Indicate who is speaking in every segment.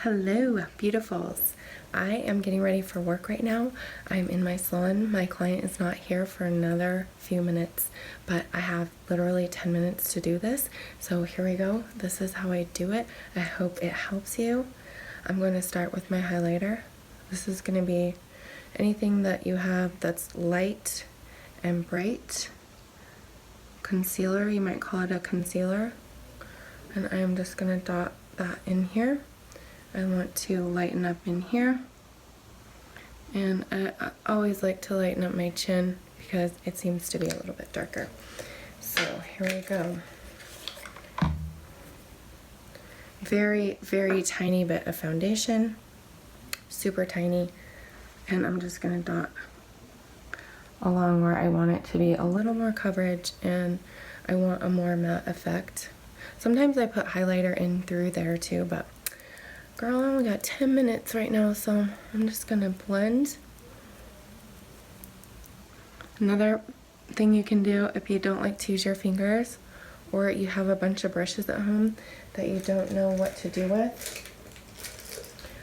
Speaker 1: Hello, beautifuls. I am getting ready for work right now. I'm in my salon. My client is not here for another few minutes, but I have literally 10 minutes to do this. So here we go. This is how I do it. I hope it helps you. I'm going to start with my highlighter. This is going to be anything that you have that's light and bright. Concealer, you might call it a concealer. And I am just going to dot that in here. I want to lighten up in here, and I always like to lighten up my chin because it seems to be a little bit darker. So here we go. Very, very tiny bit of foundation, super tiny, and I'm just gonna dot along where I want it to be a little more coverage and I want a more matte effect. Sometimes I put highlighter in through there too, but girl, I only got 10 minutes right now, so I'm just gonna blend. Another thing you can do if you don't like to use your fingers, or you have a bunch of brushes at home that you don't know what to do with.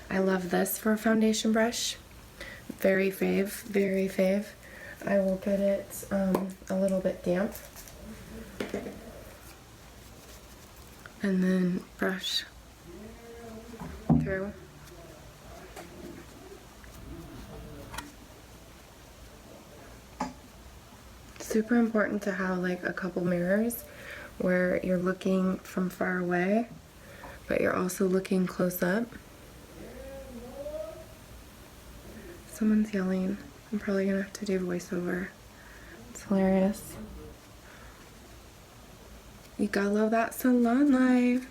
Speaker 1: I love this for a foundation brush. Very fave, very fave. I will get it a little bit damp. And then brush through. Super important to have like a couple mirrors where you're looking from far away, but you're also looking close up. Someone's yelling. I'm probably gonna have to do voiceover. It's hilarious. You gotta love that salon life.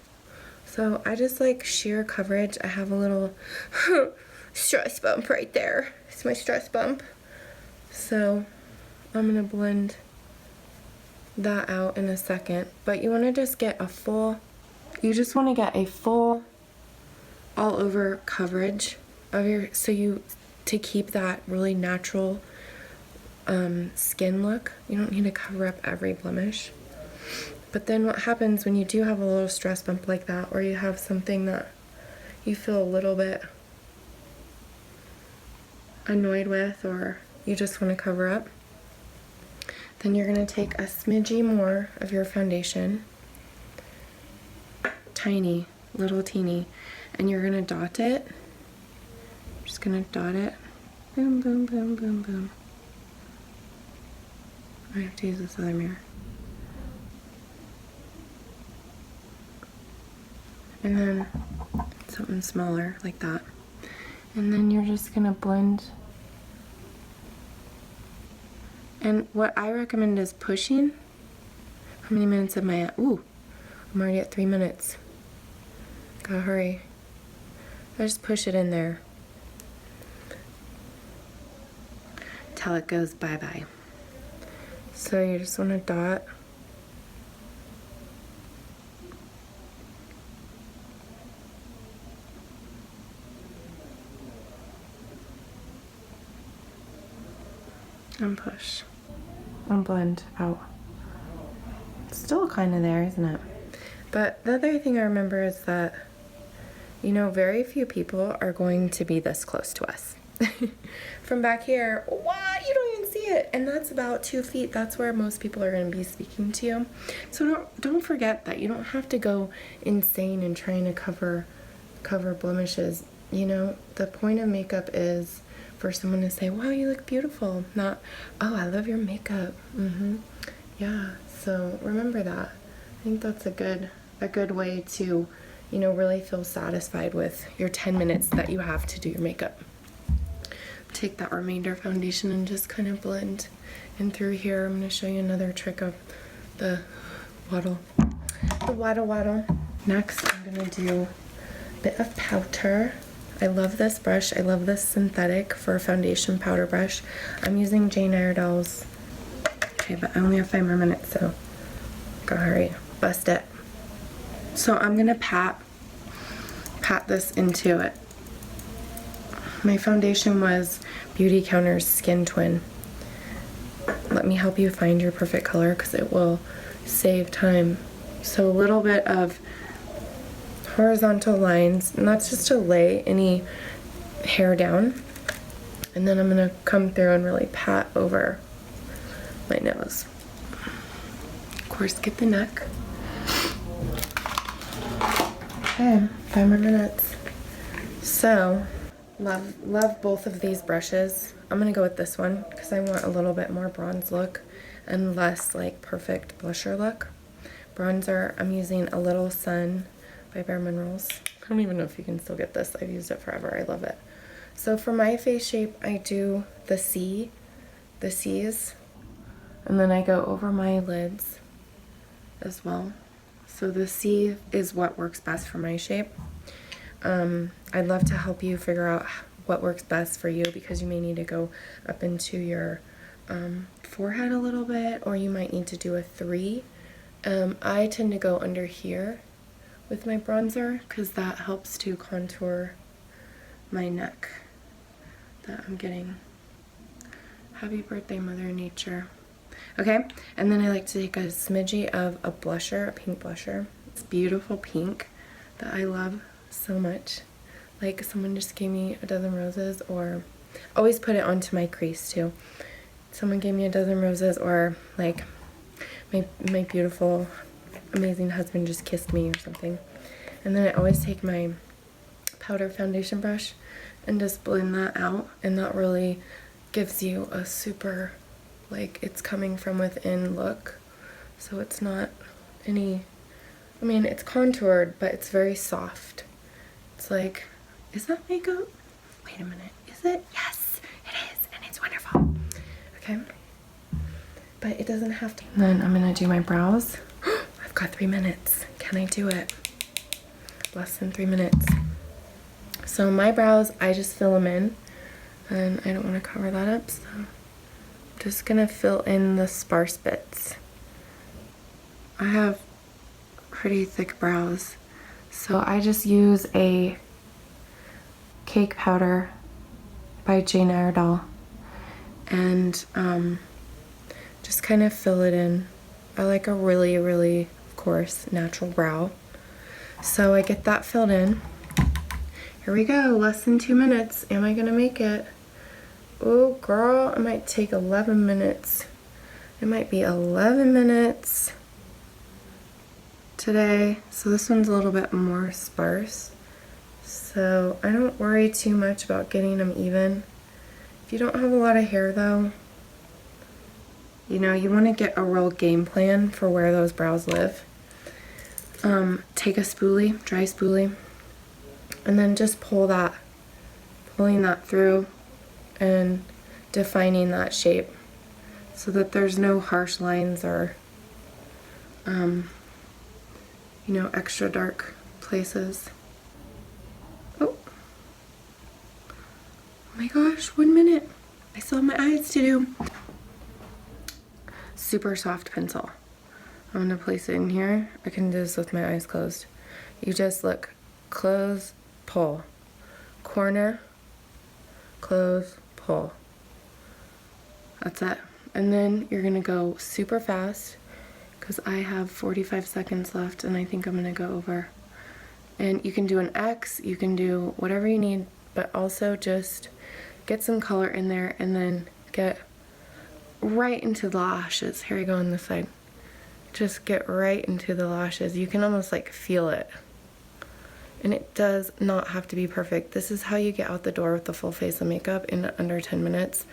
Speaker 1: So I just like sheer coverage. I have a little stress bump right there. It's my stress bump. So I'm gonna blend that out in a second. But you wanna just get a full, all over coverage of your, to keep that really natural skin look. You don't need to cover up every blemish. But then what happens when you do have a little stress bump like that, or you have something that you feel a little bit annoyed with, or you just want to cover up, then you're going to take a smidgy more of your foundation, tiny, little teeny, and you're going to dot it. Just going to dot it. Boom, boom, boom, boom, boom. I have to use this other mirror. And then something smaller like that. And then you're just gonna blend. And what I recommend is pushing. How many minutes am I at? Ooh, I'm already at 3 minutes. Gotta hurry. I just push it in there till it goes bye-bye. So you just wanna dot. And push and blend out. It's still kind of there, isn't it? But the other thing I remember is that, you know, very few people are going to be this close to us. From back here, what? You don't even see it. And that's about 2 feet. That's where most people are going to be speaking to you. So don't forget that you don't have to go insane in trying to cover blemishes. You know, the point of makeup is for someone to say, wow, you look beautiful, not, oh, I love your makeup. Yeah, so remember that. I think that's a good way to, you know, really feel satisfied with your 10 minutes that you have to do your makeup. Take that remainder foundation and just kind of blend in through here. I'm going to show you another trick of the waddle. Next, I'm going to do a bit of powder. I love this brush. I love this synthetic for a foundation powder brush. I'm using Jane Iredale's. Okay, but I only have 5 more minutes, so gotta hurry. Bust it. So I'm gonna pat this into it. My foundation was Beauty Counter's Skin Twin. Let me help you find your perfect color because it will save time. So a little bit of horizontal lines, and that's just to lay any hair down. And then I'm gonna come through and really pat over my nose. Of course, get the neck. Okay, 5 more minutes. So, love both of these brushes. I'm gonna go with this one because I want a little bit more bronze look and less like perfect blusher look. Bronzer, I'm using A Little Sun by Bare Minerals. I don't even know if you can still get this. I've used it forever. I love it. So for my face shape, I do the C's, and then I go over my lids as well. So the C is what works best for my shape. I'd love to help you figure out what works best for you because you may need to go up into your forehead a little bit, or you might need to do a 3. I tend to go under here with my bronzer because that helps to contour my neck that I'm getting. Happy birthday, Mother Nature. Okay, and then I like to take a smidgy of a blusher, a pink blusher. It's beautiful pink that I love so much. Like someone just gave me a dozen roses, or always put it onto my crease too. Someone gave me a dozen roses, or like my beautiful, amazing husband just kissed me or something. And then I always take my powder foundation brush and just blend that out, and that really gives you a super, like, it's coming from within look. So it's not any, I mean, it's contoured, but it's very soft. It's like, is that makeup? Wait a minute, is it? Yes, it is, and it's wonderful. Okay, but it doesn't have to. Then I'm gonna do my brows. I've got 3 minutes. Can I do it? Less than 3 minutes. So my brows, I just fill them in, and I don't want to cover that up, so I'm just gonna fill in the sparse bits. I have pretty thick brows, so I just use a cake powder by Jane Iredale and just kind of fill it in. I like a really, really, of course, natural brow. So I get that filled in. Here we go, less than 2 minutes. Am I gonna make it? Oh girl, it might take 11 minutes. It might be 11 minutes today. So this one's a little bit more sparse. So I don't worry too much about getting them even. If you don't have a lot of hair though, you know, you want to get a real game plan for where those brows live. Take a spoolie, dry spoolie, and then just pulling that through and defining that shape so that there's no harsh lines or, you know, extra dark places. Oh my gosh, 1 minute. I still have my eyes to do. Super soft pencil. I'm gonna place it in here. I can do this with my eyes closed. You just look, close, pull, corner, close, pull. That's it. And then you're gonna go super fast because I have 45 seconds left and I think I'm gonna go over. And you can do an X, you can do whatever you need, but also just get some color in there and then get right into the lashes. Here we go on this side. Just get right into the lashes. You can almost like feel it. And it does not have to be perfect. This is how you get out the door with the full face of makeup in under 10 minutes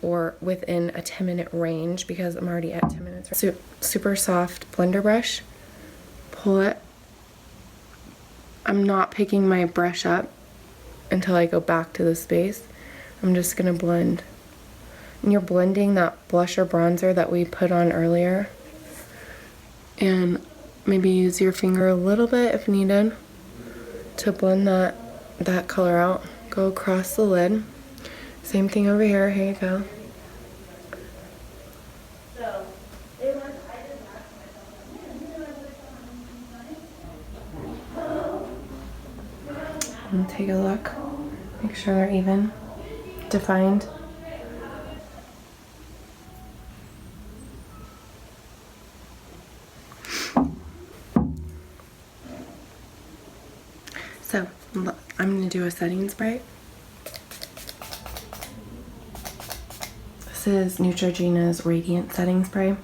Speaker 1: or within a 10-minute range because I'm already at 10 minutes. Super soft blender brush. Pull it. I'm not picking my brush up until I go back to the space. I'm just gonna blend. And you're blending that blusher bronzer that we put on earlier. And maybe use your finger a little bit if needed to blend that color out. Go across the lid. Same thing over here. Here you go. And take a look. Make sure they're even, defined. I'm gonna do a setting spray. This is Neutrogena's Radiant Setting Spray.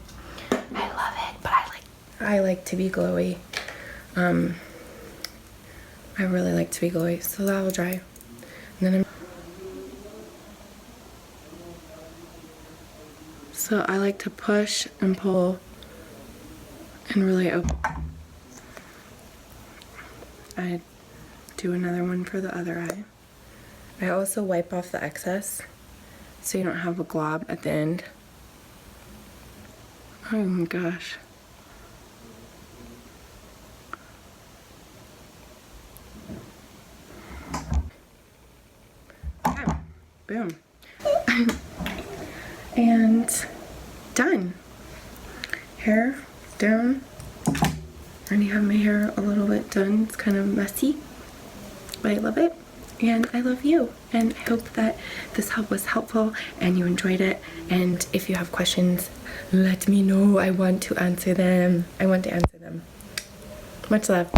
Speaker 1: I love it, but I like to be glowy. I really like to be glowy, so that will dry. And then so I like to push and pull and really open. I do another one for the other eye. I also wipe off the excess so you don't have a glob at the end. Oh my gosh. Okay. Boom. And done. Hair down. I already have my hair a little bit done. It's kind of messy, but I love it. And I love you. And I hope that this help was helpful and you enjoyed it. And if you have questions, let me know. I want to answer them. Much love.